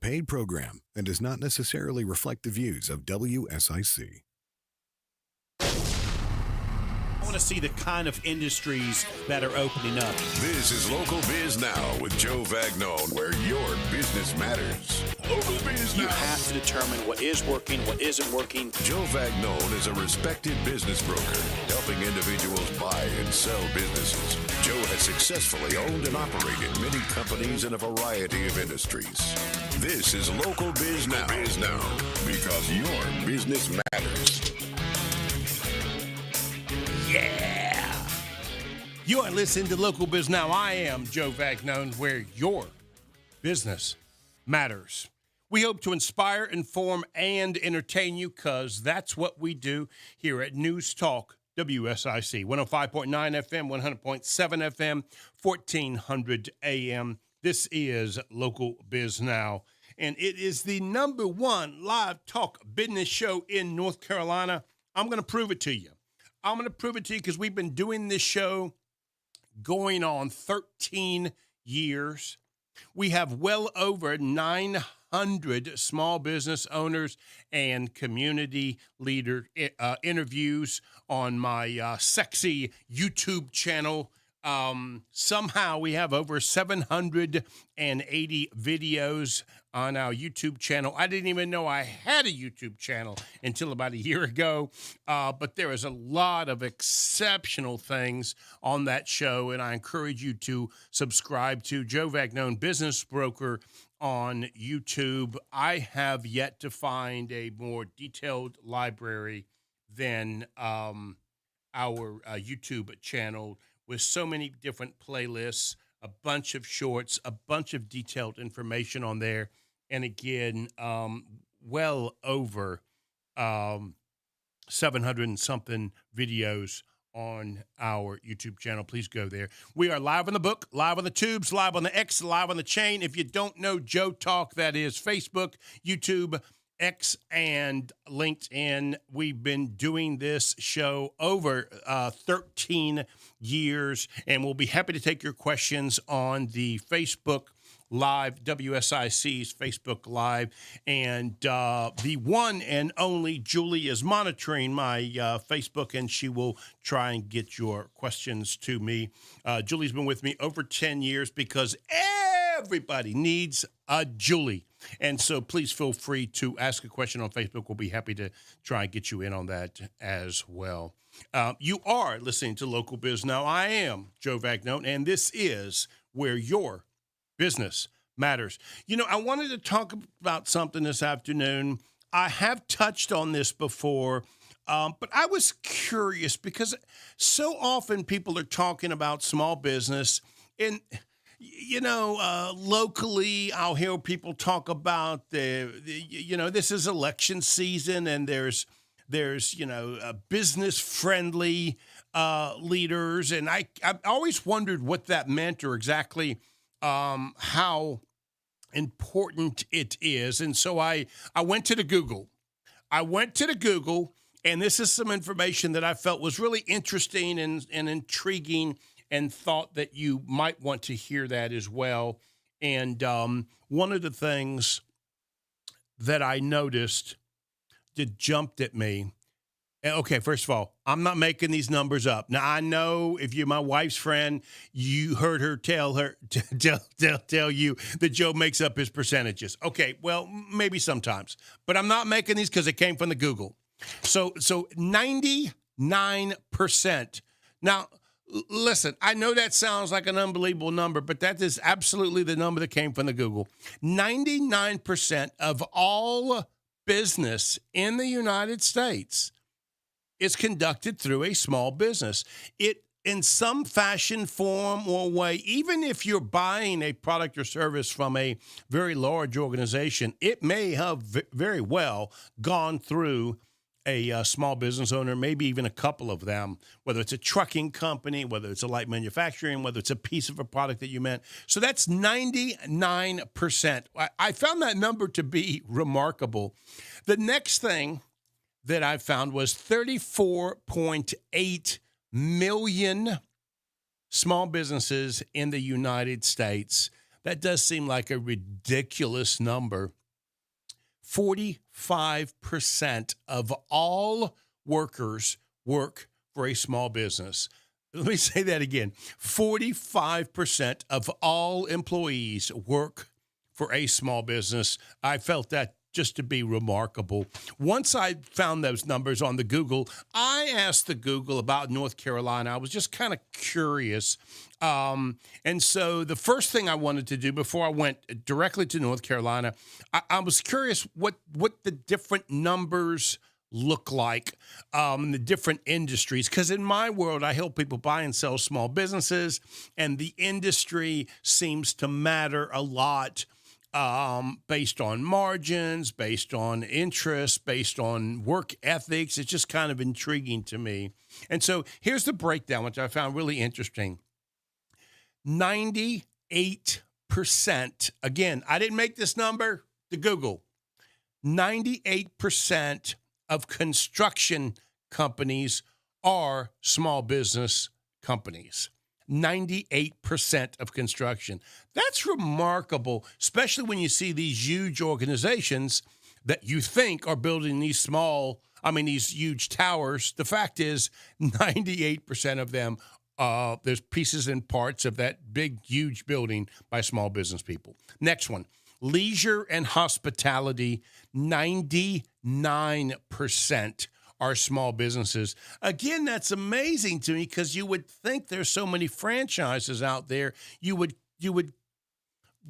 paid program and does not necessarily reflect the views of WSIC. I want to see the kind of industries that are opening up. This is Local Biz Now with Joe Vagnone, where your business matters. Local Biz Now. You have to determine what is working, what isn't working. Joe Vagnone is a respected business broker, helping individuals buy and sell businesses. Joe has successfully owned and operated many companies in a variety of industries. This is Local Biz Now, because your business matters. Yeah! You are listening to Local Biz Now. I am Joe Vagnone, where your business matters. We hope to inspire, inform, and entertain you, because that's what we do here at News Talk WSIC. 105.9 FM, 100.7 FM, 1400 AM. This is Local Biz Now, and it is the number one live talk business show in North Carolina. I'm going to prove it to you. I'm going to prove it to you because we've been doing this show going on 13 years. We have well over 900 small business owners and community leader interviews on my sexy YouTube channel. Somehow we have over 780 videos on our YouTube channel. I didn't even know I had a YouTube channel until about a year ago, but there is a lot of exceptional things on that show, and I encourage you to subscribe to Joe Vagnone, Business Broker, on YouTube. I have yet to find a more detailed library than our YouTube channel, with so many different playlists, a bunch of shorts, a bunch of detailed information on there. And again, well over 700 and something videos on our YouTube channel. Please go there. We are live on the book, live on the tubes, live on the X, live on the chain. If you don't know Joe Talk, that is Facebook, YouTube, X, and LinkedIn. We've been doing this show over 13 years, and we'll be happy to take your questions on the Facebook Live, WSIC's Facebook Live. And the one and only Julie is monitoring my Facebook, and she will try and get your questions to me. Julie's been with me over 10 years because everybody needs a Julie. And so please feel free to ask a question on Facebook. We'll be happy to try and get you in on that as well. You are listening to Local Biz Now. I am Joe Vagnone, and this is where your business matters. You know, I wanted to talk about something this afternoon. I have touched on this before, but I was curious because so often people are talking about small business, and locally, I'll hear people talk about this is election season, and there's business friendly leaders, and I've always wondered what that meant, or exactly how important it is. And so I went to the Google. And this is some information that I felt was really interesting and intriguing, and thought that you might want to hear that as well. And one of the things that I noticed that jumped at me, okay, first of all, I'm not making these numbers up. Now, I know if you're my wife's friend, you heard her tell you that Joe makes up his percentages. Okay, well, maybe sometimes. But I'm not making these because it came from the Google. So 99%. Now, listen, I know that sounds like an unbelievable number, but that is absolutely the number that came from the Google. 99% of all business in the United States is conducted through a small business. It, in some fashion, form, or way, even if you're buying a product or service from a very large organization, it may have very well gone through a small business owner, maybe even a couple of them, whether it's a trucking company, whether it's a light manufacturing, whether it's a piece of a product that you meant. So that's 99%. I found that number to be remarkable. The next thing that I found was 34.8 million small businesses in the United States That does seem like a ridiculous number. 45% of all workers work for a small business. Let me say that again. 45% of all employees work for a small business. I felt that just to be remarkable. Once I found those numbers on the Google, I asked the Google about North Carolina. I was just kind of curious. And so the first thing I wanted to do before I went directly to North Carolina, I was curious what the different numbers look like in the different industries. Because in my world, I help people buy and sell small businesses, and the industry seems to matter a lot. Based on margins, based on interest, based on work ethics. It's just kind of intriguing to me. And so here's the breakdown, which I found really interesting. 98%, again, I didn't make this number, the Google. 98% of construction companies are small business companies. 98% of construction. That's remarkable, especially when you see these huge organizations that you think are building these huge towers. The fact is 98% of them, there's pieces and parts of that big, huge building by small business people. Next one, leisure and hospitality, 99% are small businesses. Again, that's amazing to me because you would think there's so many franchises out there. You would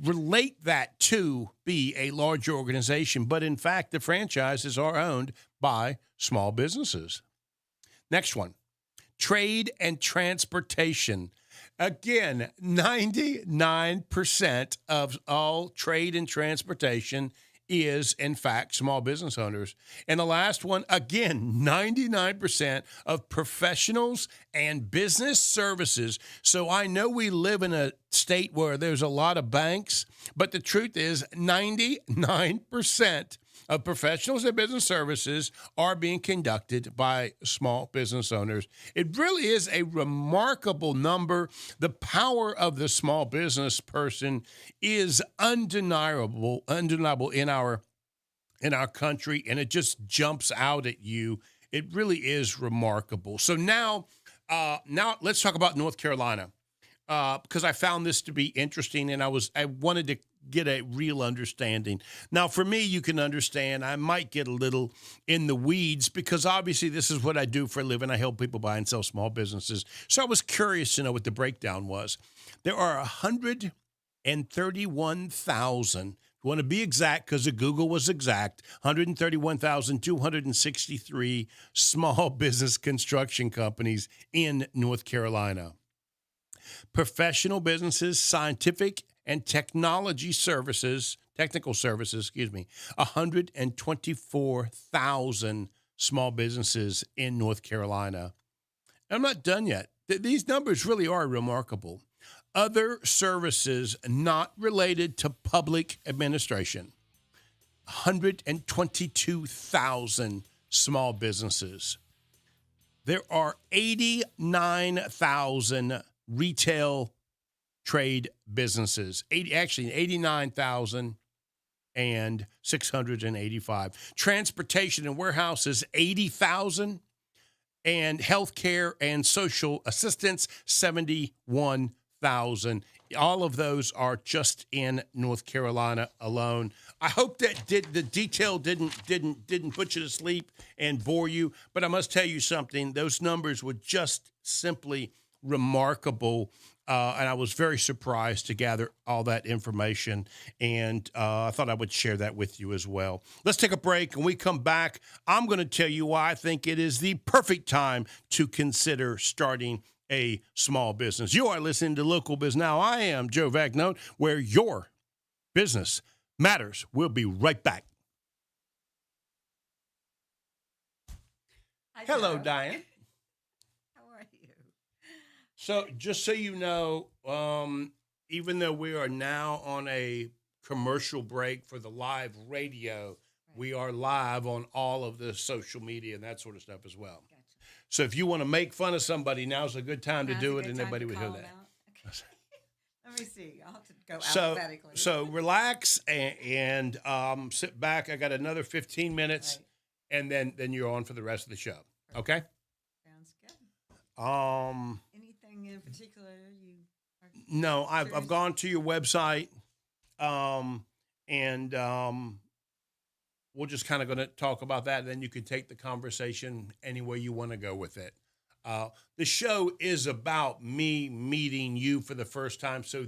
relate that to be a larger organization, but in fact, the franchises are owned by small businesses. Next one, trade and transportation. Again, 99% of all trade and transportation is, in fact, small business owners. And the last one, again, 99% of professionals and business services. So I know we live in a state where there's a lot of banks, but the truth is 99% of professionals and business services are being conducted by small business owners. It really is a remarkable number. The power of the small business person is undeniable in our country, and it just jumps out at you. It really is remarkable. So now let's talk about North Carolina, because I found this to be interesting, and I wanted to get a real understanding. Now, for me, you can understand, I might get a little in the weeds because obviously this is what I do for a living. I help people buy and sell small businesses. So I was curious to know what the breakdown was. There are 131,000, if you want to be exact, because the Google was exact, 131,263 small business construction companies in North Carolina. Professional businesses, scientific and technical services, 124,000 small businesses in North Carolina. I'm not done yet. These numbers really are remarkable. Other services not related to public administration, 122,000 small businesses. There are 89,000 retail trade businesses, 89,685. Transportation and warehouses, 80,000. And healthcare and social assistance, 71,000. All of those are just in North Carolina alone. I hope that the detail didn't put you to sleep and bore you, but I must tell you something. Those numbers were just simply remarkable. And I was very surprised to gather all that information, and I thought I would share that with you as well. Let's take a break. When we come back, I'm going to tell you why I think it is the perfect time to consider starting a small business. You are listening to Local Biz Now. I am Joe Vagnone, where your business matters. We'll be right back. Hi, Hello, Joe. Dianne. How are you? So just so you know, even though we are now on a commercial break for the live radio, we are live on all of the social media and that sort of stuff as well. Gotcha. So if you want to make fun of somebody, now's a good time to Now's do a it, good and time everybody to would hear call that. them out? Okay. Let me see. I'll have to go So, alphabetically. so relax and sit back. I got another 15 minutes, Right. and then you're on for the rest of the show. Okay. Sounds good. Um, Anything in particular you are no, I've curious? gone to your website, and we're just kind of going to talk about that. And then you can take the conversation any way you want to go with it. The show is about me meeting you for the first time, so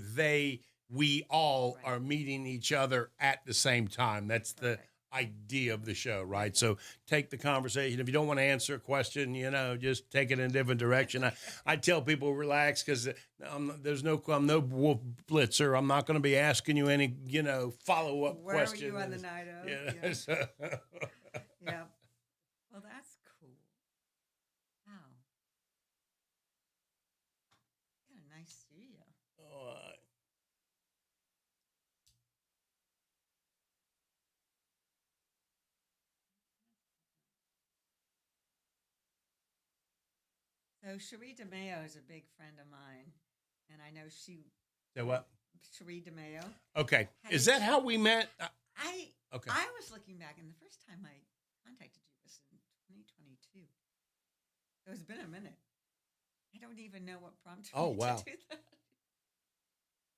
we all Right. are meeting each other at the same time. That's the Perfect. idea of the show, right? So take the conversation. If you don't want to answer a question, just take it in a different direction. I tell people relax because I'm no wolf blitzer. I'm not going to be asking you any follow up Where questions. were you on the night of? Yeah. Yeah. so- Yeah. Well, that's cool. Wow. Got a nice studio. So Cherie DeMayo is a big friend of mine, and I know So what? Cherie DeMayo. Okay. How Is did that you- how we met? Okay. I was looking back, and the first time I contacted you was in 2022. So it's been a minute. I don't even know what prompted Oh, me wow. to do that.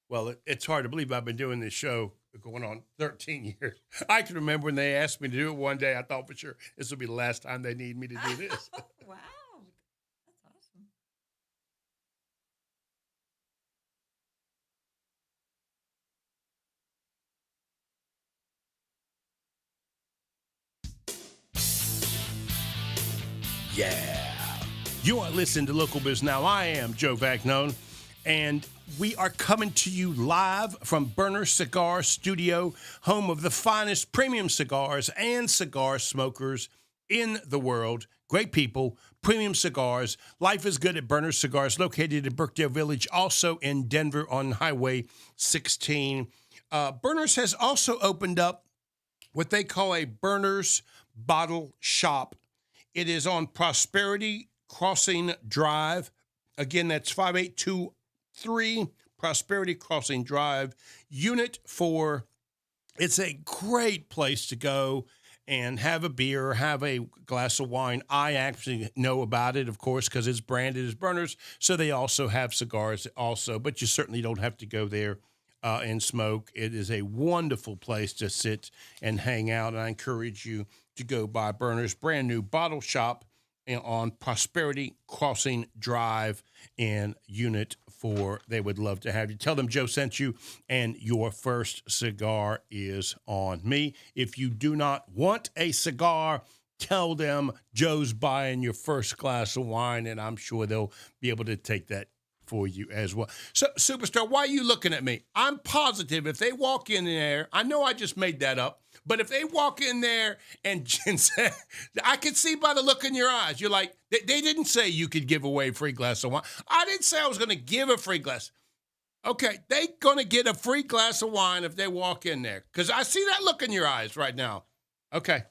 Well, it's hard to believe I've been doing this show going on 13 years. I can remember when they asked me to do it one day, I thought for sure this will be the last time they need me to do this. Wow, that's awesome. Yeah. You are listening to Local Biz Now. I am Joe Vagnone, and we are coming to you live from Burner Cigar Studio, home of the finest premium cigars and cigar smokers in the world. Great people, premium cigars. Life is good at Burner Cigars, located in Brookdale Village, also in Denver on Highway 16. Burners has also opened up what they call a Burners Bottle Shop. It is on Prosperity Crossing Drive. Again, that's 5823 Prosperity Crossing Drive, Unit 4. It's a great place to go and have a beer, have a glass of wine. I actually know about it, of course, because it's branded as Burners, so they also have cigars also, but you certainly don't have to go there and smoke. It is a wonderful place to sit and hang out, and I encourage you to go by Burners, brand new bottle shop on Prosperity Crossing Drive in Unit 4. They would love to have you. Tell them Joe sent you, and your first cigar is on me. If you do not want a cigar, tell them Joe's buying your first glass of wine, and I'm sure they'll be able to take that for you as well. So, Superstar, why are you looking at me? I'm positive if they walk in there, I know I just made that up, but if they walk in there and say, I can see by the look in your eyes, you're like, they didn't say you could give away a free glass of wine. I didn't say I was going to give a free glass. Okay, they going to get a free glass of wine if they walk in there, because I see that look in your eyes right now. Okay.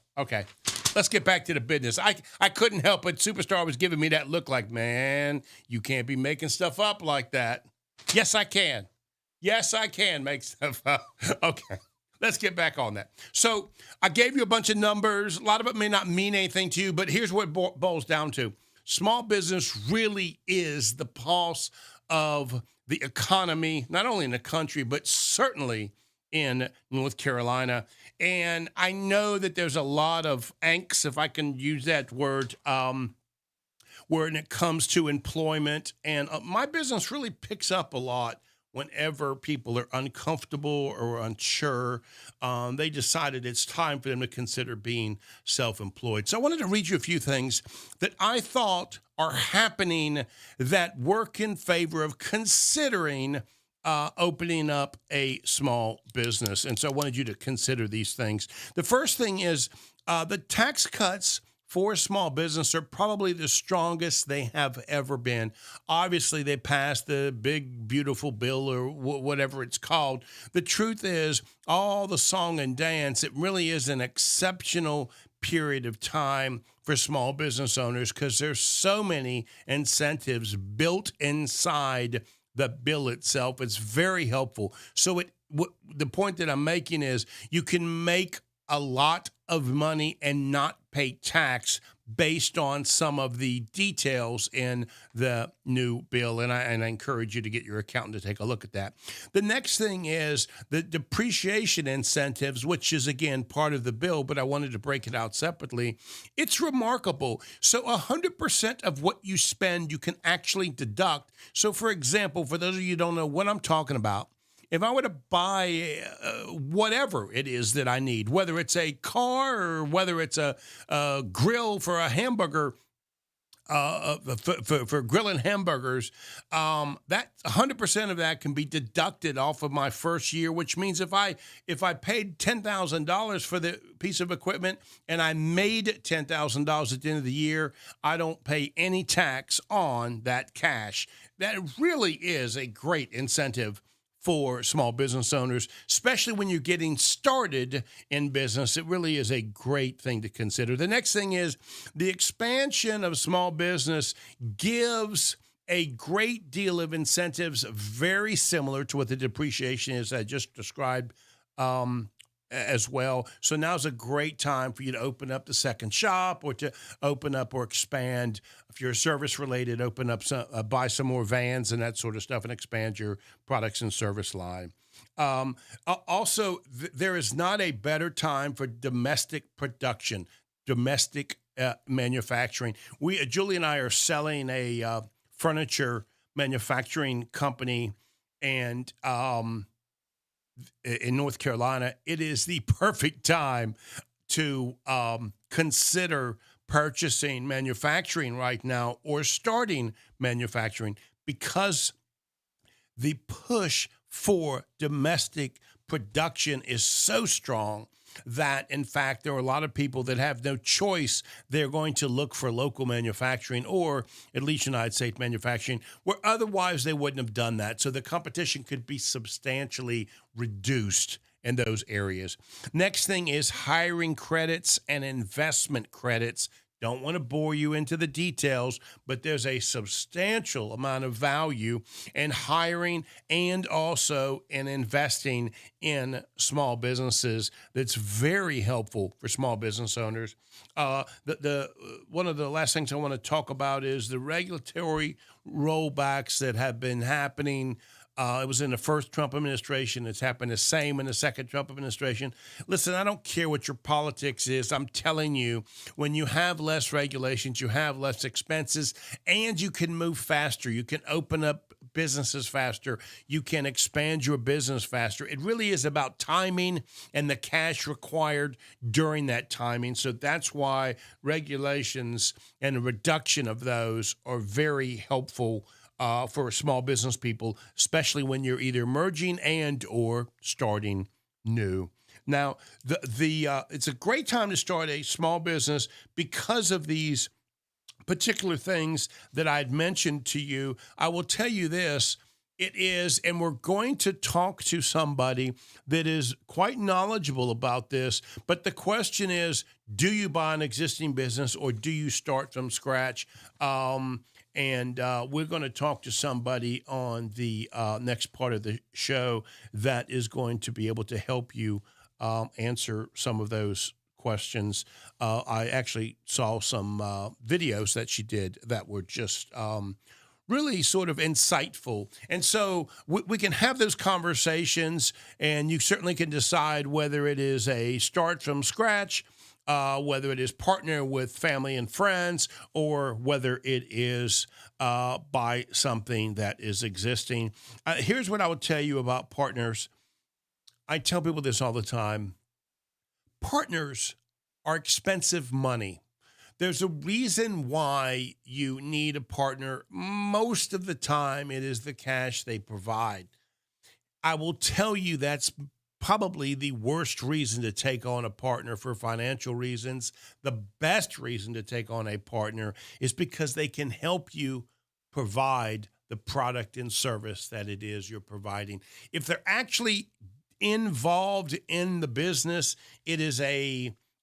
Let's get back to the business. I couldn't help it. Superstar was giving me that look like, man, you can't be making stuff up like that. Yes, I can. Yes, I can make stuff up. Okay, let's get back on that. So I gave you a bunch of numbers. A lot of it may not mean anything to you, but here's what it boils down to. Small business really is the pulse of the economy, not only in the country, but certainly in North Carolina. And I know that there's a lot of angst, if I can use that word, when it comes to employment. And my business really picks up a lot whenever people are uncomfortable or unsure. They decided it's time for them to consider being self-employed. So I wanted to read you a few things that I thought are happening that work in favor of considering opening up a small business. And so I wanted you to consider these things. The first thing is the tax cuts for small business are probably the strongest they have ever been. Obviously, they passed the big, beautiful bill or whatever it's called. The truth is, all the song and dance, it really is an exceptional period of time for small business owners because there's so many incentives built inside the bill itself. It's very helpful. So the point that I'm making is you can make a lot of money and not pay tax based on some of the details in the new bill. And I encourage you to get your accountant to take a look at that. The next thing is the depreciation incentives, which is, again, part of the bill, but I wanted to break it out separately. It's remarkable. So 100% of what you spend, you can actually deduct. So, for example, for those of you who don't know what I'm talking about, if I were to buy whatever it is that I need, whether it's a car or whether it's a grill for a hamburger, for grilling hamburgers, that 100% of that can be deducted off of my first year, which means if I paid $10,000 for the piece of equipment and I made $10,000 at the end of the year, I don't pay any tax on that cash. That really is a great incentive for small business owners, especially when you're getting started in business. It really is a great thing to consider. The next thing is the expansion of small business gives a great deal of incentives, very similar to what the depreciation is I just described as well. So now's a great time for you to open up the second shop or to open up or expand. If you're service related, open up buy some more vans and that sort of stuff and expand your products and service line. Also, there is not a better time for domestic production, domestic manufacturing. Julie and I are selling a furniture manufacturing company, and in North Carolina, it is the perfect time to consider purchasing manufacturing right now or starting manufacturing, because the push for domestic production is so strong that, in fact, there are a lot of people that have no choice. They're going to look for local manufacturing, or at least United States manufacturing, where otherwise they wouldn't have done that. So the competition could be substantially reduced in those areas. Next thing is hiring credits and investment credits. Don't want to bore you into the details, but there's a substantial amount of value in hiring and also in investing in small businesses that's very helpful for small business owners. One of the last things I want to talk about is the regulatory rollbacks that have been happening. It was in the first Trump administration. It's happened the same in the second Trump administration. Listen, I don't care what your politics is. I'm telling you, when you have less regulations, you have less expenses, and you can move faster. You can open up businesses faster. You can expand your business faster. It really is about timing and the cash required during that timing. So that's why regulations and a reduction of those are very helpful for small business people, especially when you're either merging and or starting new. Now, it's a great time to start a small business because of these particular things that I'd mentioned to you. I will tell you this. It is, and we're going to talk to somebody that is quite knowledgeable about this, but the question is, do you buy an existing business or do you start from scratch? And we're going to talk to somebody on the next part of the show that is going to be able to help you answer some of those questions. I actually saw some videos that she did that were just really sort of insightful. And so we can have those conversations, and you certainly can decide whether it is a start from scratch, whether it is partner with family and friends, or whether it is buy something that is existing. Here's what I would tell you about partners. I tell people this all the time. Partners are expensive money. There's a reason why you need a partner. Most of the time, it is the cash they provide. I will tell you that's probably the worst reason to take on a partner for financial reasons. The best reason to take on a partner is because they can help you provide the product and service that it is you're providing. If they're actually involved in the business, it is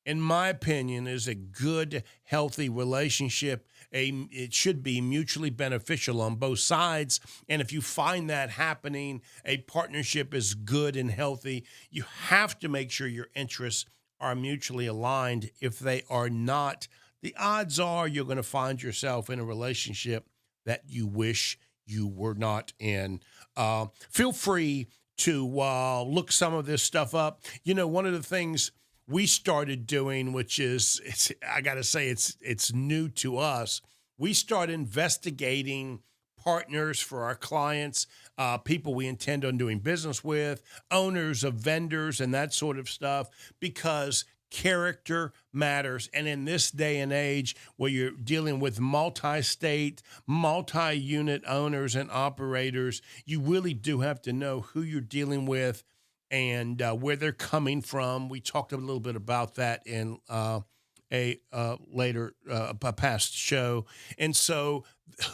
in my opinion, is a good, healthy relationship, it should be mutually beneficial on both sides. And if you find that happening, a partnership is good and healthy. You have to make sure your interests are mutually aligned. If they are not, the odds are you're going to find yourself in a relationship that you wish you were not in. Feel free to look some of this stuff up. You know, one of the things we started doing, which is, I got to say, it's new to us. We start investigating partners for our clients, people we intend on doing business with, owners of vendors and that sort of stuff, because character matters. And in this day and age where you're dealing with multi-state, multi-unit owners and operators, you really do have to know who you're dealing with and where they're coming from. We talked a little bit about that in a past show. And so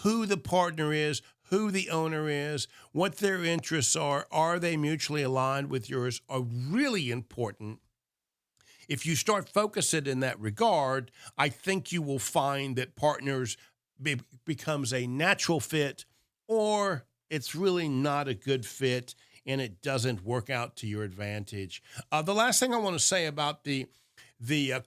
who the partner is, who the owner is, what their interests are they mutually aligned with yours, are really important. If you start focusing in that regard, I think you will find that partners becomes a natural fit, or it's really not a good fit and it doesn't work out to your advantage. The last thing I want to say about the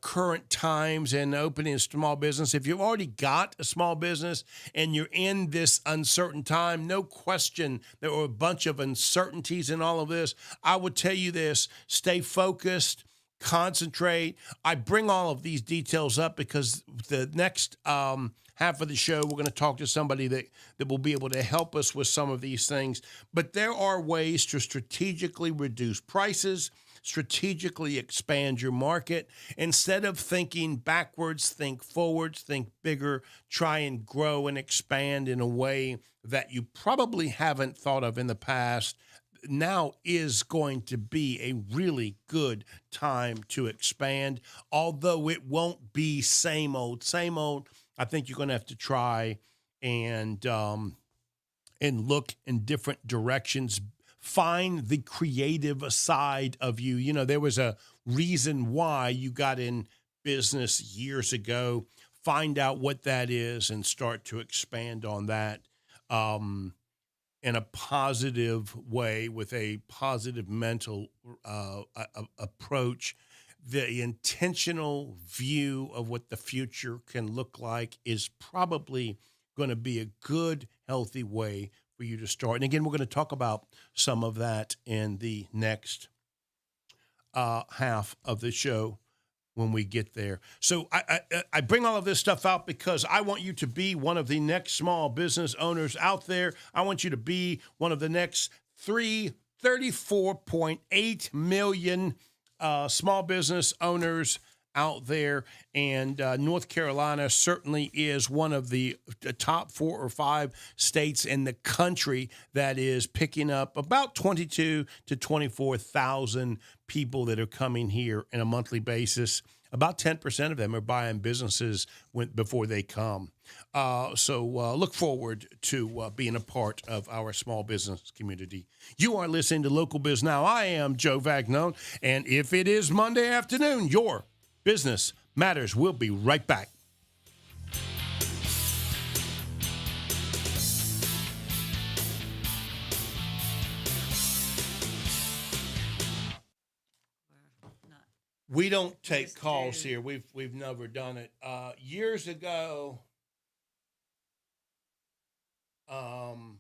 current times and opening a small business, if you've already got a small business and you're in this uncertain time, no question there are a bunch of uncertainties in all of this. I would tell you this: stay focused. Concentrate. I bring all of these details up because the next half of the show, we're going to talk to somebody that will be able to help us with some of these things. But there are ways to strategically reduce prices, strategically expand your market. Instead of thinking backwards, think forwards, think bigger, try and grow and expand in a way that you probably haven't thought of in the past. Now is going to be a really good time to expand, although it won't be same old, same old. I think you're going to have to try and look in different directions. Find the creative side of you. You know, there was a reason why you got in business years ago. Find out what that is and start to expand on that. In a positive way, with a positive mental approach. The intentional view of what the future can look like is probably going to be a good, healthy way for you to start. And again, we're going to talk about some of that in the next half of the show when we get there. So I bring all of this stuff out because I want you to be one of the next small business owners out there. I want you to be one of the next 34.8 million small business owners out there. And North Carolina certainly is one of the top 4 or 5 states in the country that is picking up about 22 to 24,000 people that are coming here on a monthly basis. About 10% of them are buying businesses before they come. So look forward to being a part of our small business community. You are listening to Local Biz Now. I am Joe Vagnone. And if it is Monday afternoon, your business matters. We'll be right back. We don't take calls here. We've never done it. Years ago, the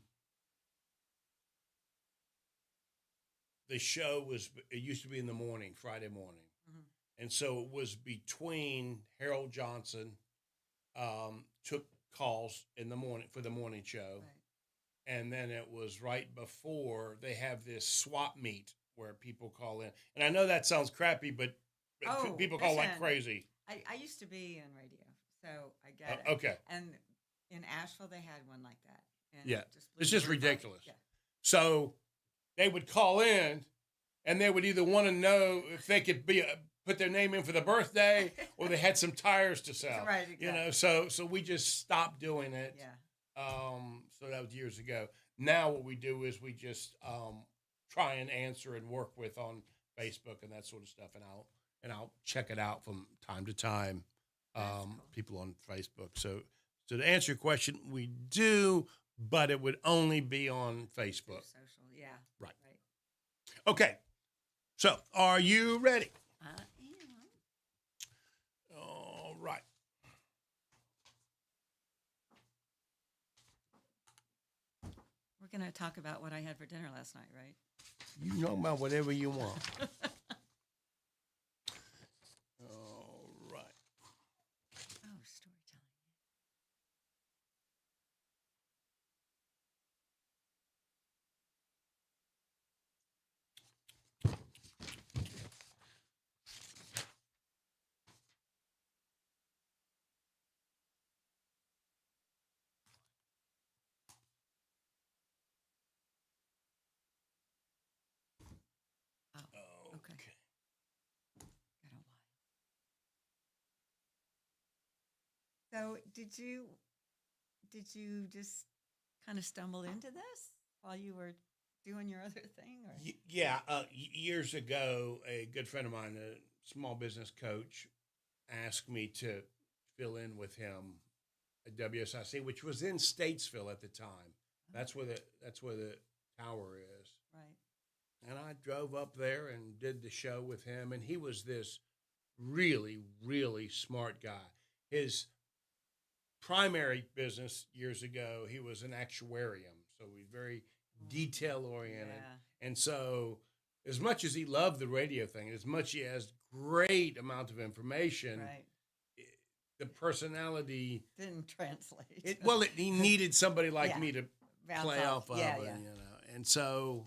show it used to be in the morning, Friday morning. Mm-hmm. And so it was between Harold Johnson, took calls in the morning for the morning show. Right. And then it was right before they have this swap meet where people call in. And I know that sounds crappy, but people call like crazy. I used to be in radio, so I get it. Okay. And in Asheville, they had one like that. And yeah. It's just ridiculous. Yeah. So they would call in, and they would either want to know if they could put their name in for the birthday, or they had some tires to sell. Right, exactly. You know, so we just stopped doing it. Yeah. So that was years ago. Now what we do is we just try and answer and work with on Facebook and that sort of stuff, and I'll check it out from time to time. Cool. People on Facebook. So So to answer your question, we do, but it would only be on Facebook. Social, yeah. Right. Okay. So are you ready? I am. All right. We're going to talk about what I had for dinner last night, right? You know about whatever you want. All right. Oh, storytelling. Oh, okay. Got a while. So did you just kind of stumble into this while you were doing your other thing? Or? Yeah. Years ago, a good friend of mine, a small business coach, asked me to fill in with him at WSIC, which was in Statesville at the time. That's where the tower is. Right. And I drove up there and did the show with him. And he was this really, really smart guy. His primary business years ago, he was an actuarium. So he's very detail oriented. Yeah. And so as much as he loved the radio thing, as much he has great amount of information, Right. the personality, Didn't translate. he needed somebody like Yeah. me to Bounce play off of Yeah, it, yeah. you know. And so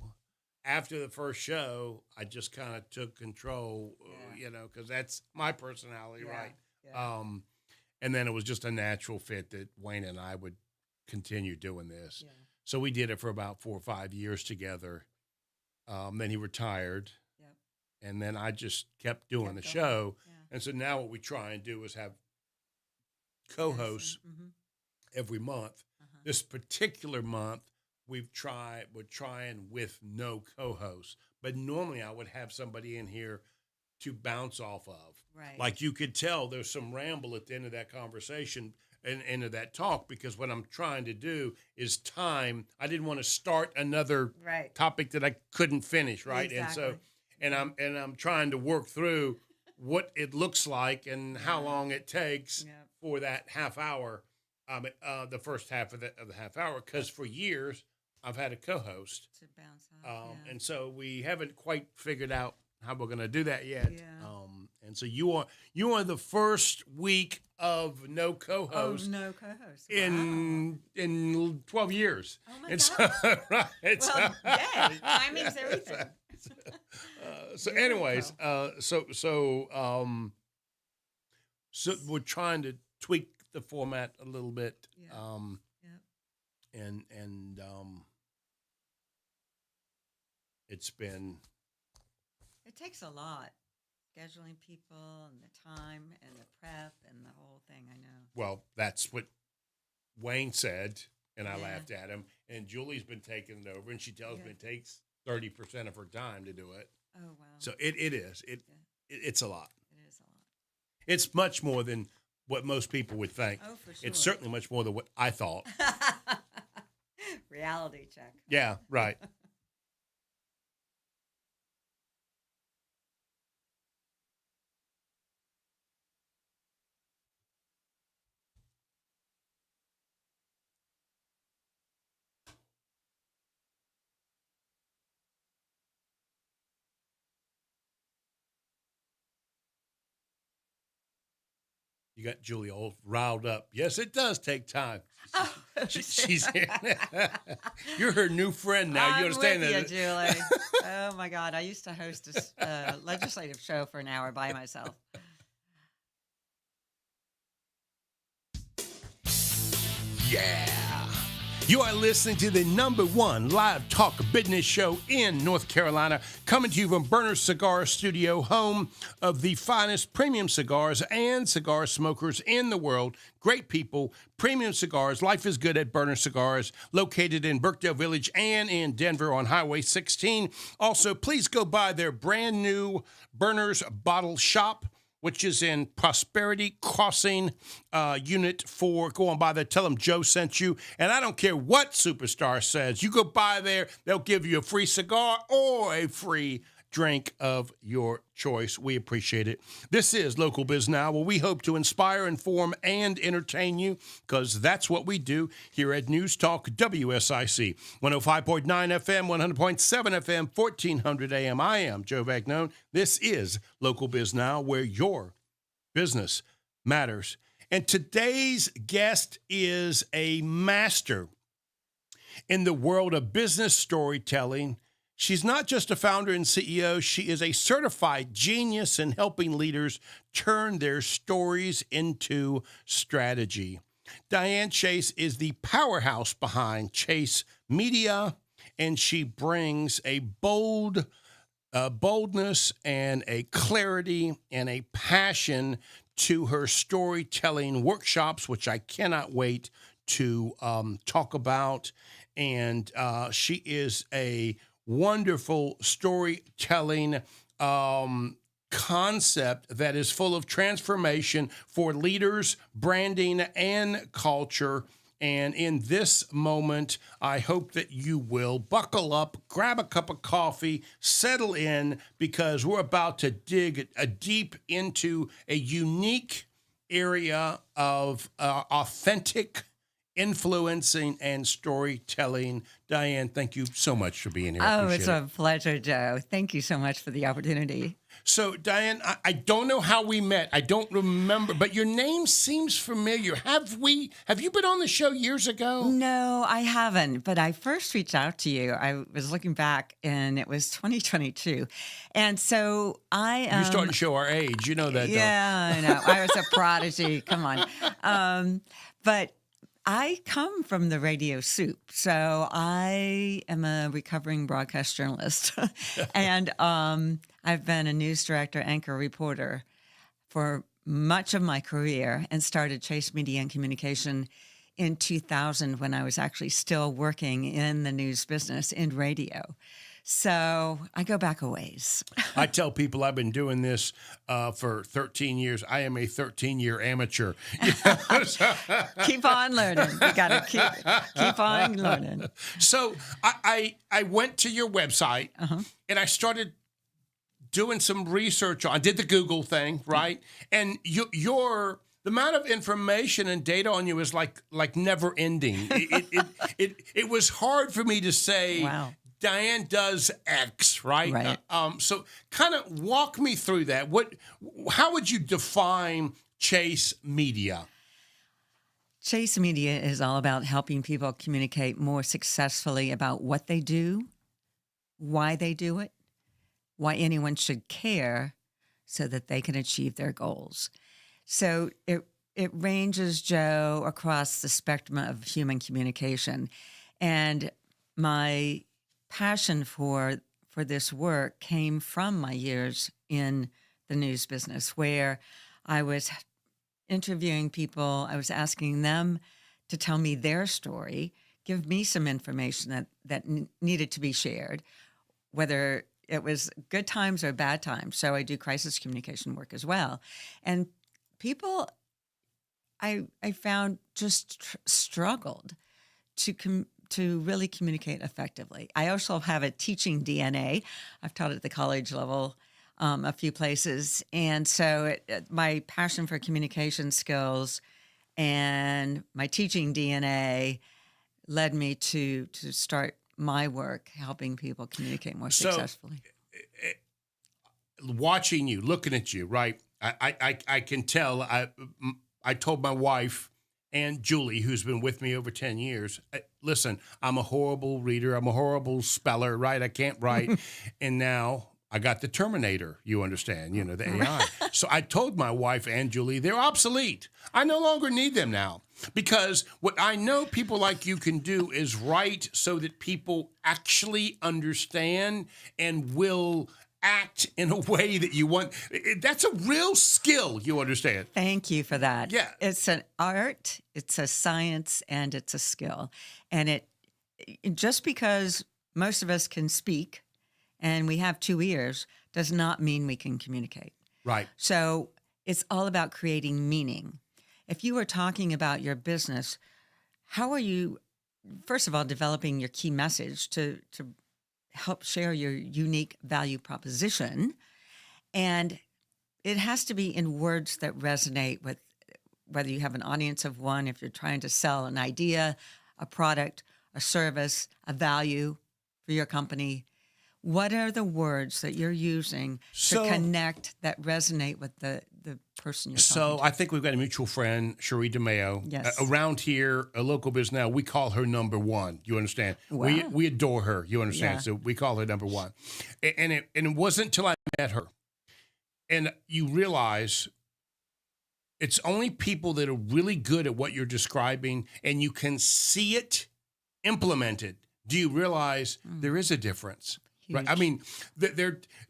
after the first show, I just kind of took control, Yeah. you know, because that's my personality, Yeah, right? yeah. And then it was just a natural fit that Wayne and I would continue doing this. Yeah. So we did it for about 4 or 5 years together. Then he retired, Yep. and then I just kept doing Kept the going. show. Yeah. And so now what we try and do is have co-hosts Mm-hmm. every month. Uh-huh. This particular month, we're trying with no co-hosts, but normally I would have somebody in here to bounce off of. Right. Like you could tell there's some ramble at the end of that conversation and end of that talk, because what I'm trying to do is time. I didn't want to start another Right. topic that I couldn't finish, right? Exactly. And I'm trying to work through what it looks like and how long it takes Yep. for that half hour, the first half of the half hour, because for years I've had a co-host, To bounce off. Yeah. and so we haven't quite figured out how we're going to do that yet. Yeah. And so you are the first week of no co-host no co-host. in 12 years. Oh my and God. so right. Well, yay. Timing's everything. So Very anyways, so we're trying to tweak the format a little bit. Yeah. Yep. And it's been, It takes a lot. Scheduling people and the time and the prep and the whole thing, I know. well, that's what Wayne said, and I Yeah. laughed at him. And Julie's been taking it over, and she tells Yeah. me it takes 30% of her time to do it. Oh, wow. So it's a lot. It is a lot. It's much more than what most people would think. Oh, for sure. It's certainly much more than what I thought. Reality check. Yeah, right. You got Julie all riled up. Yes, it does take time. Oh, She's you're her new friend now. You understand with that? you, Julie. Oh my God! I used to host a legislative show for an hour by myself. Yeah. You are listening to the #1 live talk business show in North Carolina, coming to you from Burner Cigar Studio, home of the finest premium cigars and cigar smokers in the world. Great people, premium cigars. Life is good at Burner Cigars, located in Birkdale Village and in Denver on Highway 16. Also, please go by their brand new Burners Bottle Shop. which is in Prosperity Crossing Unit 4. Go on by there. Tell them Joe sent you. And I don't care what Superstar says. You go by there, they'll give you a free cigar or a free drink of your choice. We appreciate it. This is Local Biz Now, where we hope to inspire, inform, and entertain you, because that's what we do here at News Talk WSIC. 105.9 FM, 100.7 FM, 1400 AM. I am Joe Vagnone. This is Local Biz Now, where your business matters. And today's guest is a master in the world of business storytelling. She's not just a founder and CEO, she is a certified genius in helping leaders turn their stories into strategy. Dianne Chase is the powerhouse behind Chase Media, and she brings a boldness and a clarity and a passion to her storytelling workshops, which I cannot wait to talk about. And she is a wonderful storytelling concept that is full of transformation for leaders, branding, and culture. And in this moment, I hope that you will buckle up, grab a cup of coffee, settle in, because we're about to dig deep into a unique area of authentic influencing and storytelling. Dianne, thank you so much for being here. Oh, it's a pleasure, Joe. Thank you so much for the opportunity. So, Dianne, I don't know how we met. I don't remember, but your name seems familiar. Have you been on the show years ago? No, I haven't. But I first reached out to you. I was looking back, and it was 2022. And so You're starting to show our age. You know that, yeah, I know. I was a prodigy. Come on. But I come from the radio soup, so I am a recovering broadcast journalist, and I've been a news director, anchor, reporter for much of my career, and started Chase Media and Communication in 2000 when I was actually still working in the news business in radio. So I go back a ways. I tell people I've been doing this for 13 years. I am a 13-year amateur. Keep on learning. You got to keep on learning. So I went to your website and I started doing some research on. I did the Google thing, right? And the amount of information and data on you is like never ending. It was hard for me to say. Wow. Dianne does X, right? Right. So kind of walk me through that. How would you define Chase Media? Chase Media is all about helping people communicate more successfully about what they do, why they do it, why anyone should care, so that they can achieve their goals. So it ranges, Joe, across the spectrum of human communication. And my passion for this work came from my years in the news business, where I was interviewing people. I was asking them to tell me their story, give me some information that needed to be shared, whether it was good times or bad times. So I do crisis communication work as well. And people I found just struggled to really communicate effectively. I also have a teaching DNA. I've taught at the college level a few places. And so my passion for communication skills and my teaching DNA led me to start my work helping people communicate more successfully. Watching you, looking at you, right? I can tell. I told my wife and Julie, who's been with me over 10 years, listen, I'm a horrible reader. I'm a horrible speller, right? I can't write. And now I got the Terminator, you understand, the AI. So I told my wife and Julie, they're obsolete. I no longer need them now, because what I know people like you can do is write so that people actually understand and will act in a way that you want. That's a real skill, you understand. Thank you for that. Yeah. It's an art, it's a science, and it's a skill. And it just because most of us can speak and we have two ears does not mean we can communicate. Right. So it's all about creating meaning. If you are talking about your business, how are you, first of all, developing your key message to help share your unique value proposition? And it has to be in words that resonate with whether you have an audience of one, if you're trying to sell an idea, a product, a service, a value for your company. What are the words that you're using to connect that resonate with the person you're talking to? I think we've got a mutual friend, Cherie DeMeo. Yes. Around here, a local Biz Now, we call her number one. You understand? Wow. We adore her. You understand? Yeah. So we call her number one. And it wasn't until I met her. And you realize it's only people that are really good at what you're describing and you can see it implemented. Do you realize there is a difference? Right. I mean,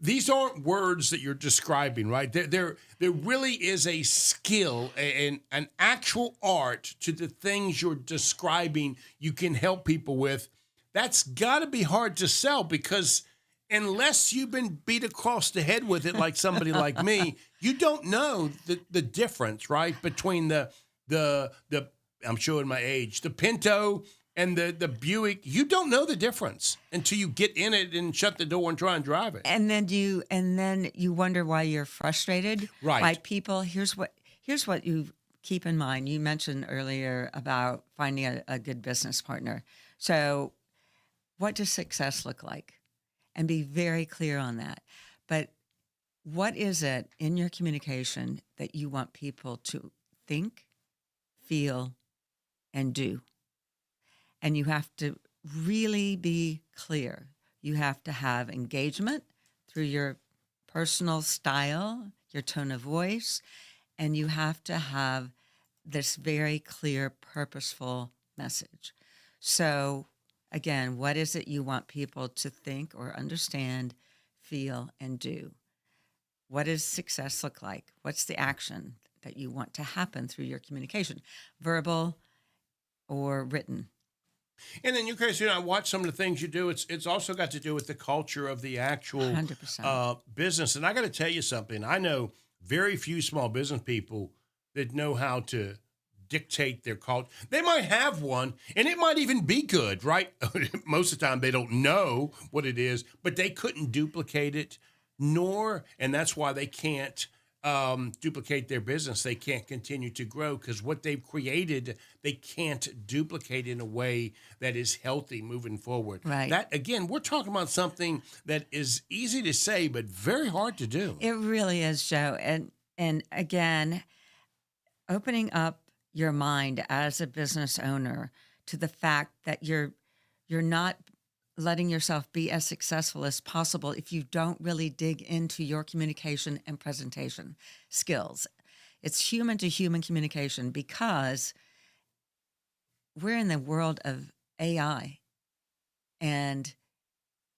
these aren't words that you're describing, right? There really is a skill and an actual art to the things you're describing you can help people with. That's got to be hard to sell because unless you've been beat across the head with it like somebody like me, you don't know the difference, right? Between the I'm showing my age, the Pinto and the Buick. You don't know the difference until you get in it and shut the door and try and drive it. And then you wonder why you're frustrated by people. Here's what you keep in mind. You mentioned earlier about finding a good business partner. So what does success look like? And be very clear on that. But what is it in your communication that you want people to think, feel, and do? And you have to really be clear. You have to have engagement through your personal style, your tone of voice, and you have to have this very clear, purposeful message. So again, what is it you want people to think or understand, feel, and do? What does success look like? What's the action that you want to happen through your communication, verbal or written? And then I watch some of the things you do. It's also got to do with the culture of the actual 100%. Business. And I got to tell you something. I know very few small business people that know how to dictate their culture. They might have one, and it might even be good, right? Most of the time, they don't know what it is, but they couldn't duplicate it, and that's why they can't duplicate their business. They can't continue to grow because what they've created, they can't duplicate in a way that is healthy moving forward. Right. That, again, we're talking about something that is easy to say, but very hard to do. It really is, Joe. And again, opening up your mind as a business owner to the fact that you're not letting yourself be as successful as possible if you don't really dig into your communication and presentation skills. It's human to human communication because we're in the world of AI. And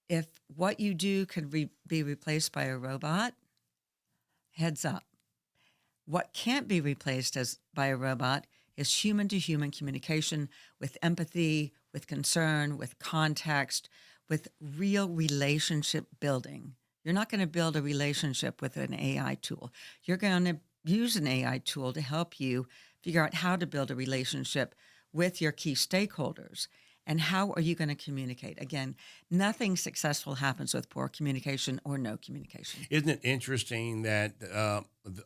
if what you do could be replaced by a robot, heads up. What can't be replaced by a robot is human to human communication with empathy, with concern, with context, with real relationship building. You're not going to build a relationship with an AI tool. You're going to use an AI tool to help you figure out how to build a relationship with your key stakeholders. And how are you going to communicate? Again, nothing successful happens with poor communication or no communication. Isn't it interesting that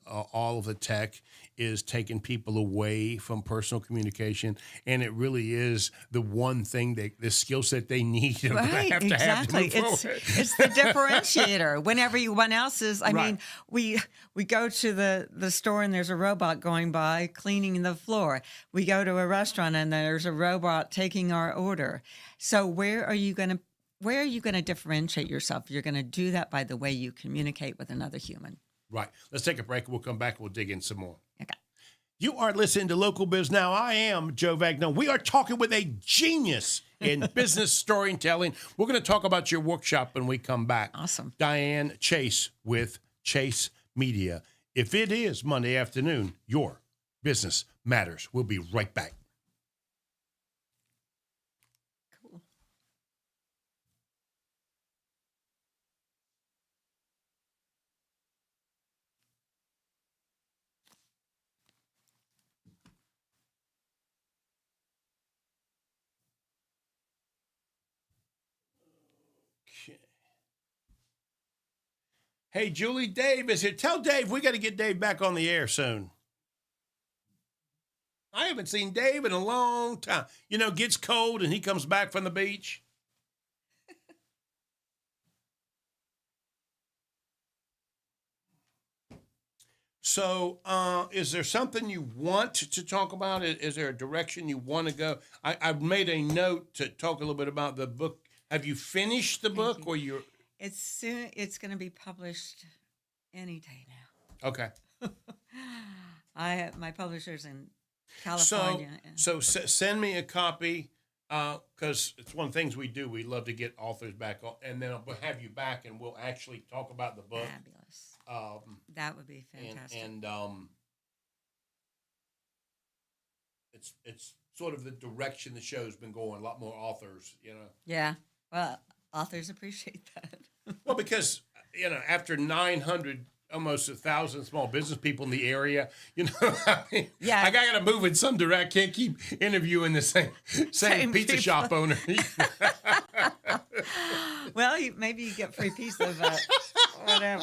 all of the tech is taking people away from personal communication, and it really is the one thing the skill set they need to Right, have exactly. to move forward. It's the differentiator. When everyone else is, I mean, we go to the store and there's a robot going by cleaning the floor. We go to a restaurant and there's a robot taking our order. So where are you going to differentiate yourself? You're going to do that by the way you communicate with another human. Right. Let's take a break. We'll come back. We'll dig in some more. Okay. You are listening to Local Biz Now. I am Joe Vagnone. We are talking with a genius in business storytelling. We're going to talk about your workshop when we come back. Awesome. Dianne Chase with Chase Media. If it is Monday afternoon, your business matters. We'll be right back. Hey, Julie, Dave is here. Tell Dave we got to get Dave back on the air soon. I haven't seen Dave in a long time. You know, gets cold and he comes back from the beach. So, is there something you want to talk about? Is there a direction you want to go? I've made a note to talk a little bit about the book. Have you finished the book, or you're? It's soon. It's going to be published any day now. Okay. My publisher's in California. So send me a copy, because it's one of the things we do. We love to get authors back on, and then I'll have you back, and we'll actually talk about the book. Fabulous. That would be fantastic. And it's sort of the direction the show's been going. A lot more authors, you know. Yeah. Well, authors appreciate that. Well, because after 900. Almost 1,000 small business people in the area. I mean, yeah. I got to move in some direction. I can't keep interviewing the same pizza people. shop owner. Well, maybe you get free pizza, but whatever.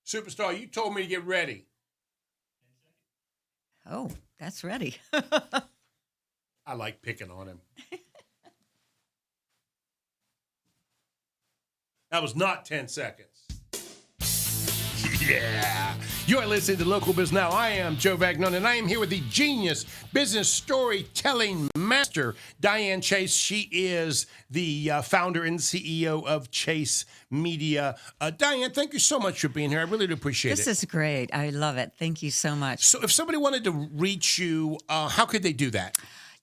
Superstar, you told me to get ready. Oh, that's ready. I like picking on him. That was not 10 seconds. Yeah. You are listening to Local Biz Now. I am Joe Vagnone, and I am here with the genius business storytelling master, Dianne Chase. She is the founder and CEO of Chase Media. Dianne, thank you so much for being here. I really do appreciate it. This is great. I love it. Thank you so much. So if somebody wanted to reach you, how could they do that?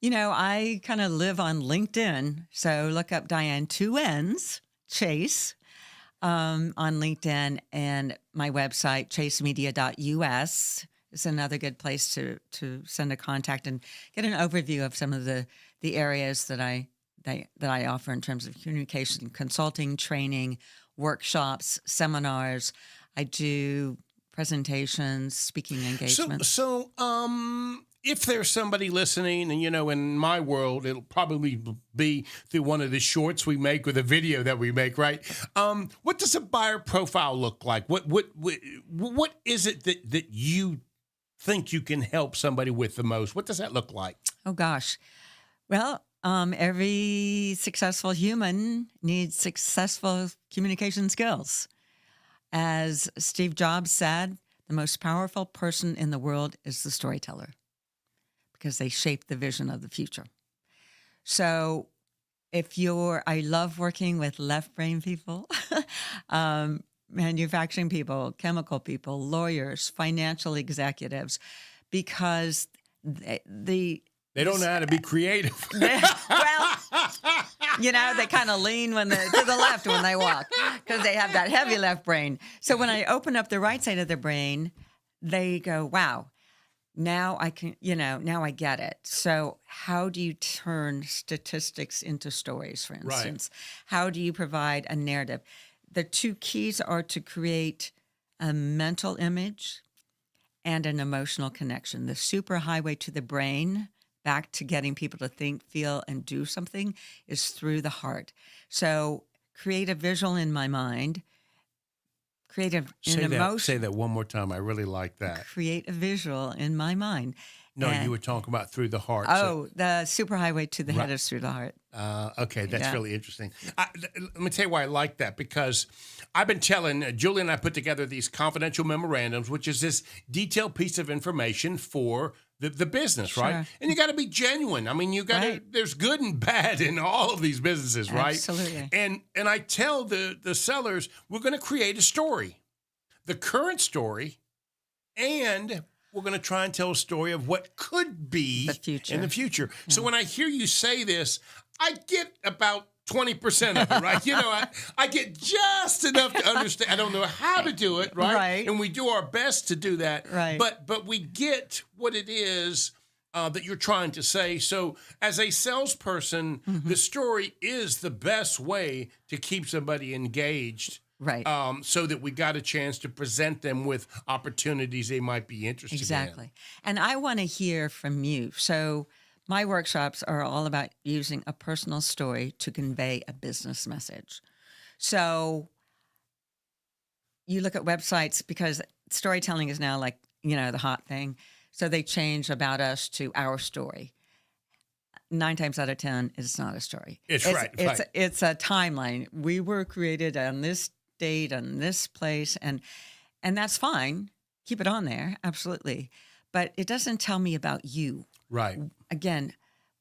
I kind of live on LinkedIn. So look up Dianne, 2 N's, Chase, on LinkedIn, and my website, chasemedia.us, is another good place to send a contact and get an overview of some of the areas that I offer in terms of communication, consulting, training, workshops, seminars. I do presentations, speaking engagements. So, if there's somebody listening, and in my world, it'll probably be through one of the shorts we make or the video that we make, right? What does a buyer profile look like? What is it that you think you can help somebody with the most? What does that look like? Oh gosh, well, every successful human needs successful communication skills. As Steve Jobs said, the most powerful person in the world is the storyteller, because they shape the vision of the future. So I love working with left brain people, manufacturing people, chemical people, lawyers, financial executives, because they don't know how to be creative. they kind of lean to the left when they walk, because they have that heavy left brain. So when I open up the right side of their brain, they go, wow. Now I can, now I get it. So how do you turn statistics into stories, for instance? Right. How do you provide a narrative? The 2 keys are to create a mental image and an emotional connection. The superhighway to the brain, back to getting people to think, feel, and do something, is through the heart. So create a visual in my mind. Say that one more time. I really like that. Create a visual in my mind. No, you were talking about through the heart. Oh, the superhighway to the head is through the heart. Okay, that's really interesting. Let me tell you why I like that, because I've been telling, Julie and I put together these confidential memorandums, which is this detailed piece of information for the business, Sure. right? And you got to be genuine. I mean, you got to. There's good and bad in all of these businesses, right? Absolutely. And I tell the sellers, we're going to create a story, the current story, and we're going to try and tell a story of what could be in the future. Yeah. So when I hear you say this, I get about 20% of it, right? I get just enough to understand. I don't know how to do it, right? Right. And we do our best to do that. Right. But we get what it is that you're trying to say. So as a salesperson, the story is the best way to keep somebody engaged Right. So that we got a chance to present them with opportunities they might be interested in. Exactly. And I want to hear from you. So my workshops are all about using a personal story to convey a business message. So you look at websites because storytelling is now like, the hot thing. So they change about us to our story. 9 times out of 10, it's not a story. It's right. It's a timeline. We were created on this date, on this place, and that's fine. Keep it on there, absolutely. But it doesn't tell me about you. Right. Again,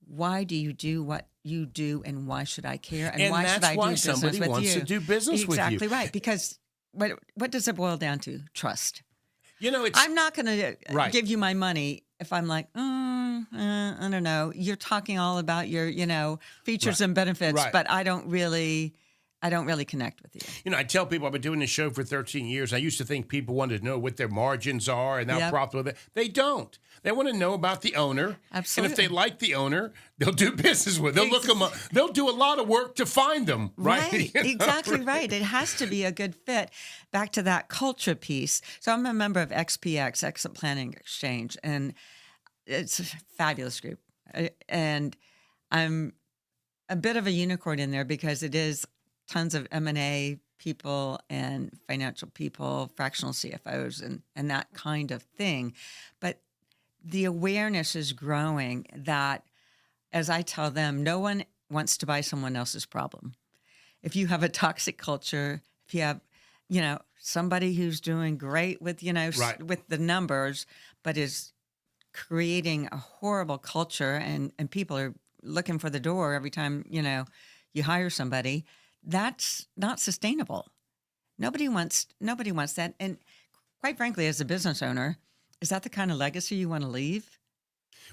why do you do what you do, and why should I care? And why that's should I why do business somebody with wants you? to do business with you. Exactly right. Because what does it boil down to? Trust. It's I'm not going to Right. give you my money if I'm like, I don't know. You're talking all about your, features and benefits, Right. but I don't really connect with you. I tell people I've been doing this show for 13 years. I used to think people wanted to know what their margins are and how Yep. profitable they don't. They want to know about the owner. Absolutely. And if they like the owner, they'll do business with. They'll look them up. They'll do a lot of work to find them. Right. Exactly right. It has to be a good fit. Back to that culture piece. So I'm a member of XPX, Excellent Planning Exchange, and it's a fabulous group. And I'm a bit of a unicorn in there because it is tons of M&A people and financial people, fractional CFOs, and that kind of thing. But the awareness is growing that, as I tell them, no one wants to buy someone else's problem. If you have a toxic culture, if you have, somebody who's doing great with, Right. with the numbers, but is creating a horrible culture and people are looking for the door every time, you hire somebody, that's not sustainable. Nobody wants that. And quite frankly, as a business owner, is that the kind of legacy you want to leave?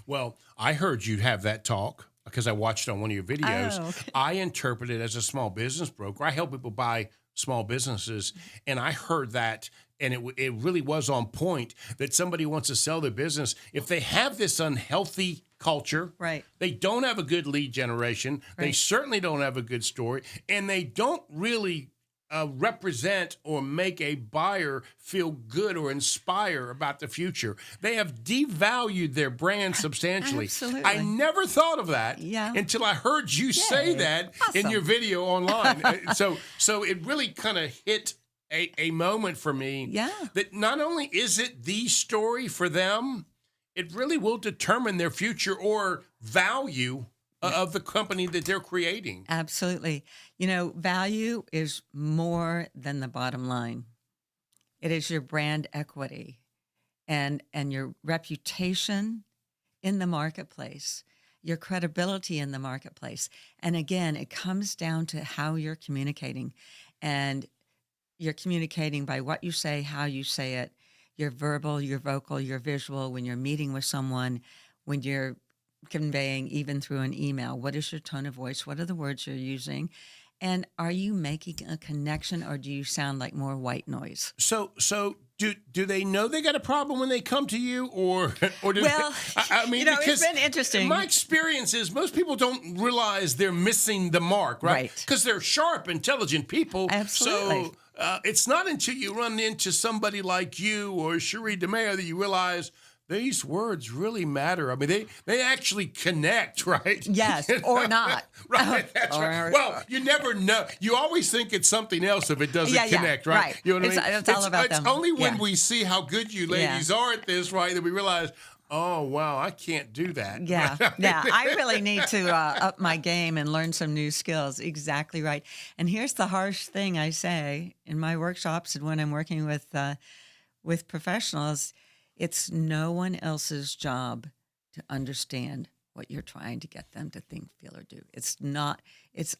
Well, I heard you have that talk because I watched it on one of your videos. Oh, okay. I interpret it as a small business broker. I help people buy small businesses, and I heard that, and it really was on point that somebody wants to sell their business. If they have this unhealthy culture, Right. they don't have a good lead generation, they Right. certainly don't have a good story, and they don't really represent or make a buyer feel good or inspire about the future. They have devalued their brand substantially. Absolutely. I never thought of that Yeah. until I heard you say Yay. that in Awesome. your video online. So it really kind of hit a moment for me. Yeah. That not only is it the story for them, it really will determine their future or value of the company that they're creating. Absolutely. Value is more than the bottom line. It is your brand equity and your reputation in the marketplace, your credibility in the marketplace. And again, it comes down to how you're communicating. And you're communicating by what you say, how you say it, your verbal, your vocal, your visual, when you're meeting with someone, when you're conveying even through an email. What is your tone of voice? What are the words you're using? And are you making a connection, or do you sound like more white noise? So do they know they got a problem when they come to you, or do Well, I mean, it's because been interesting. My experience is most people don't realize they're missing the mark, right? Right. Because they're sharp, intelligent people. Absolutely. So it's not until you run into somebody like you or Cherie DeMayo that you realize these words really matter. I mean, they actually connect, right? Yes, or not. Right, that's right. Well, you never know. You always think it's something else if it doesn't Yeah, connect, right? right. You know what I mean? It's all about it's them. only when Yeah. we see how good you ladies are at this, right, that we realize, oh, wow, I can't do that. Yeah, yeah. I really need to up my game and learn some new skills. Exactly right. And here's the harsh thing I say in my workshops and when I'm working with professionals. It's no one else's job to understand what you're trying to get them to think, feel, or do. It's not. It's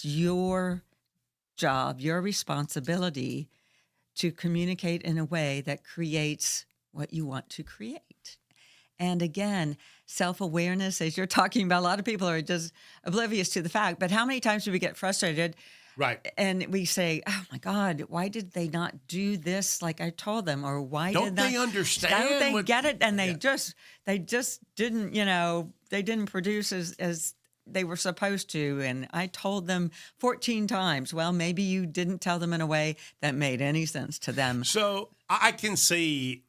your job, your responsibility to communicate in a way that creates what you want to create. And again, self-awareness, as you're talking about, a lot of people are just oblivious to the fact. But how many times do we get frustrated? Right. And we say, oh, my God, why did they not do this like I told them? Or why Don't did they understand Don't they what- get it? And they Yeah. just didn't, they didn't produce as they were supposed to, and I told them 14 times. Well, maybe you didn't tell them in a way that made any sense to them. So I can see,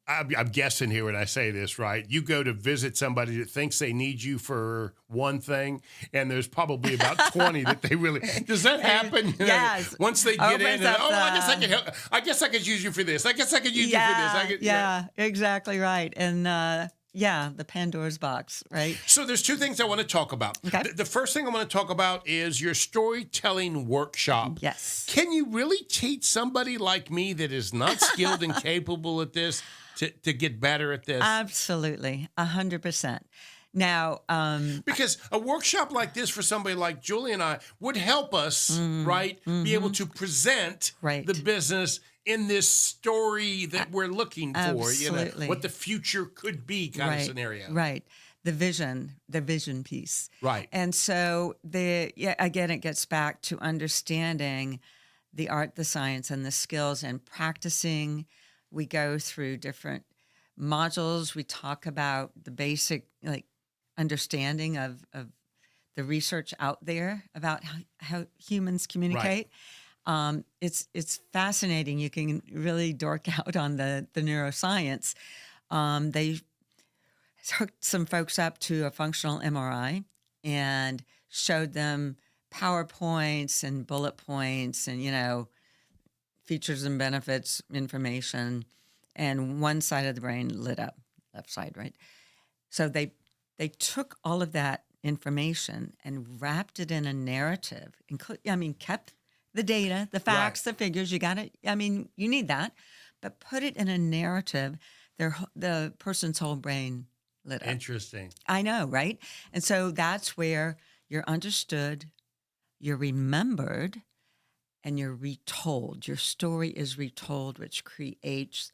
I'm guessing here when I say this, right? You go to visit somebody that thinks they need you for one thing, and there's probably about 20 that they really. Does that happen? You know, Yes. once they get in, Opens and, up I guess I the- could help. I guess I could use you for this. I guess I could use you for this. I could, Yeah, exactly right. And the Pandora's box, right? So there's two things I want to talk about. Okay. The first thing I want to talk about is your storytelling workshop. Yes. Can you really teach somebody like me that is not skilled and capable at this to get better at this? Absolutely, 100%. Now, Because a workshop like this for somebody like Julie and I would help us, right, be able to present Right. the business in this story that we're looking for, Absolutely. what the future could be kind of scenario. Right. The vision piece. Right. And so again, it gets back to understanding the art, the science, and the skills, and practicing. We go through different modules. We talk about the basic understanding of the research out there about how humans communicate. It's fascinating. You can really dork out on the neuroscience. They hooked some folks up to a functional MRI and showed them PowerPoints and bullet points and, features and benefits information. And one side of the brain lit up, left side, right? So they took all of that information and wrapped it in a narrative. Kept the data, the facts, the figures. You got it. You need that, but put it in a narrative. The person's whole brain lit up. Interesting. I know, right? And so that's where you're understood, you're remembered, and you're retold. Your story is retold, which creates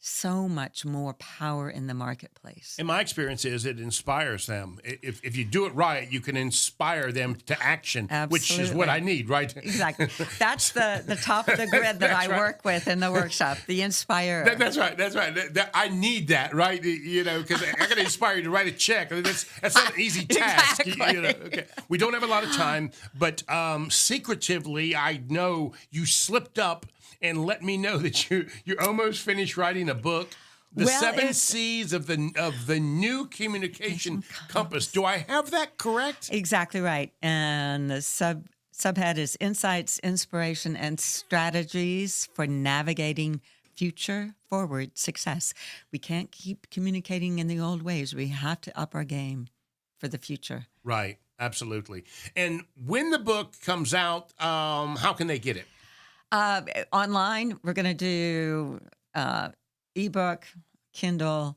so much more power in the marketplace. In my experience is it inspires them. If you do it right, you can inspire them to action, which is what Absolutely. I need, right? Exactly. That's the top of the grid that I work with in the workshop, the inspirer. That's right. I need that, right? Because I got to inspire you to write a check. That's not an easy task. Exactly. Okay. We don't have a lot of time, but secretively, I know you slipped up and let me know that you're almost finished writing a book, The Well, 7 it's- C's of the new communication compass. Do I have that correct? Exactly right. And the subhead is Insights, Inspiration, and Strategies for Navigating Future Forward Success. We can't keep communicating in the old ways. We have to up our game for the future. Right. Absolutely. And when the book comes out, how can they get it? Online, we're going to do ebook, Kindle,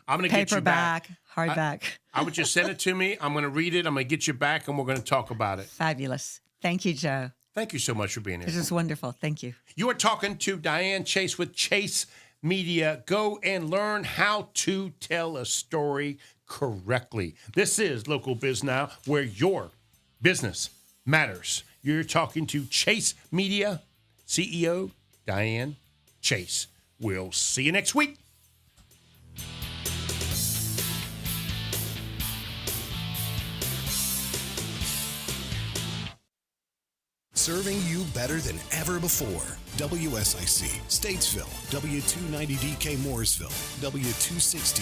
I'm going to get you back. paperback, hardback. I would just send it to me. I'm going to read it. I'm going to get you back, and we're going to talk about it. Fabulous. Thank you, Joe. Thank you so much for being here. This is wonderful. Thank you. You are talking to Dianne Chase with Chase Media. Go and learn how to tell a story correctly. This is Local Biz Now, where your business matters. You're talking to Chase Media CEO Dianne Chase. We'll see you next week. Serving you better than ever before. WSIC, Statesville, W290DK Mooresville, W260.